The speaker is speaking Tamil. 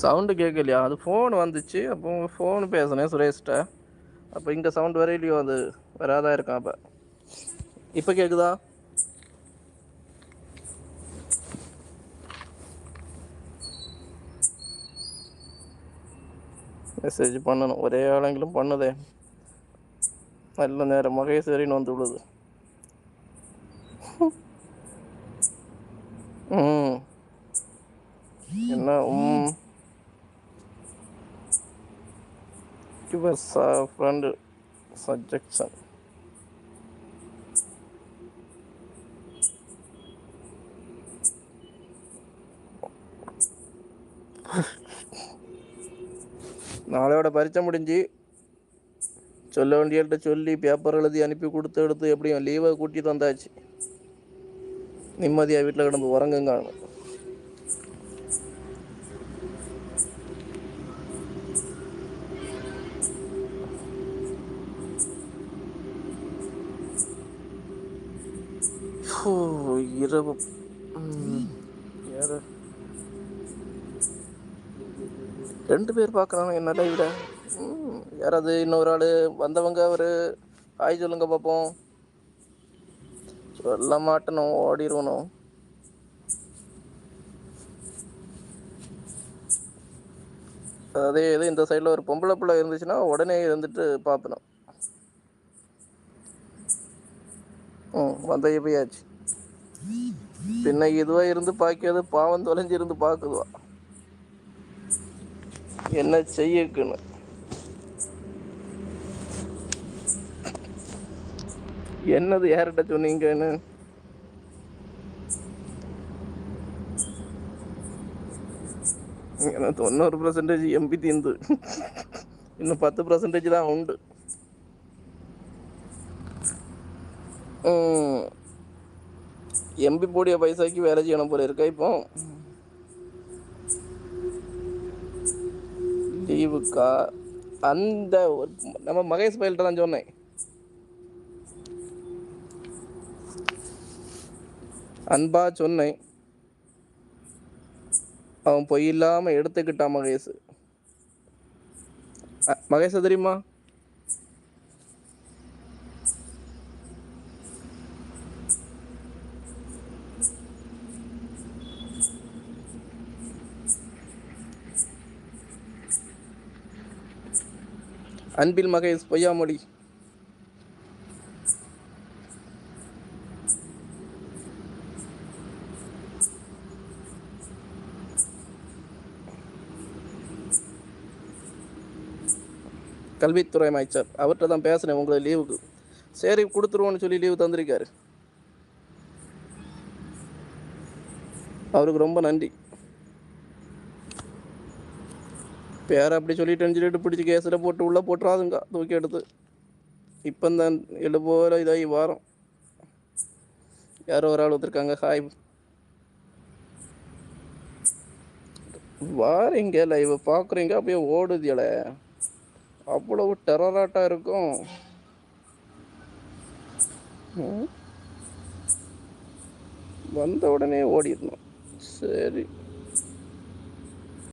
சவுண்டு கேட்கலையா? அது ஃபோன் வந்துச்சு. அப்போ ஃபோன் பேசினேன் சுரேஷ்கிட்ட. அப்போ இங்கே சவுண்டு வரையிலையோ, அது வராதான் இருக்கான். அப்போ இப்போ கேட்குதா? மெசேஜ் பண்ணணும். ஒரே ஆளெങ്കിലും பண்ணுதே. நல்ல நேரம் மகேஸ்வரின்னு வந்து விடுது. என்ன ஃப்ரெண்டு சஜெக்ஷன். நாளையோட பரீட்சை முடிஞ்சு சொல்ல வேண்டியல்கிட்ட சொல்லி பேப்பர் எழுதி அனுப்பி எடுத்து எப்படியும் லீவை கூட்டிட்டு வந்தாச்சு. நிம்மதியாக வீட்டில் கிடந்து உறங்குங்க. இரவு யாரு 2 பேர் பார்க்குறாங்க என்னடா விட. யாராவது இன்னொரு ஆள் வந்தவங்க ஒரு ஆய் சொல்லுங்க பார்ப்போம். சொல்ல மாட்டணும், ஓடிடுவணும். அதே இது இந்த சைடில் ஒரு பொம்பளை பிள்ளை இருந்துச்சுன்னா உடனே இருந்துட்டு பார்ப்பணும். வந்த போயாச்சு. பின்ன இதுவாக இருந்து பார்க்காது, பாவம் தொலைஞ்சி இருந்து பார்க்குதுவா என்ன செய்யக்குன்னு. என்னது யார்கிட்ட சொன்னீங்கன்னு? எனக்கு 90% எம்பி தீர்ந்து இன்னும் 10% தான் உண்டு. எம்பி போடிய பைசாக்கு வேலை செய்யணும் போல இருக்கா. இப்போ லீவுக்கா அந்த நம்ம மகேஷ் பயில்கிட்ட தான் சொன்னேன். அன்பா சொன்னேன், அவன் பொய் இல்லாமல் எடுத்துக்கிட்டான். மகேஷ தெரியுமா? அன்பில் மகேஷ் பொய்யாமொழி. கல்வித்துறை அமைச்சர் அவர்கிட்ட தான் பேசுனேன். உங்களுக்கு லீவுக்கு சரி கொடுத்துருவோன்னு சொல்லி லீவு தந்திருக்காரு. அவருக்கு ரொம்ப நன்றி. பேரை அப்படி சொல்லிட்டு பிடிச்சி கேஸில் போட்டு உள்ளே போட்டுறாதுங்க தூக்கி எடுத்து. இப்போ தான் போல இதாகி வாரம் யாரோ ஒரு ஆள் வந்துருக்காங்க. ஹாய் வாரீங்க லைவ் பார்க்குறீங்க, அப்படியே ஓடுதியல. அவ்வளவு டெரராட்டாக இருக்கும். வந்த உடனே ஓடிடணும். சரி.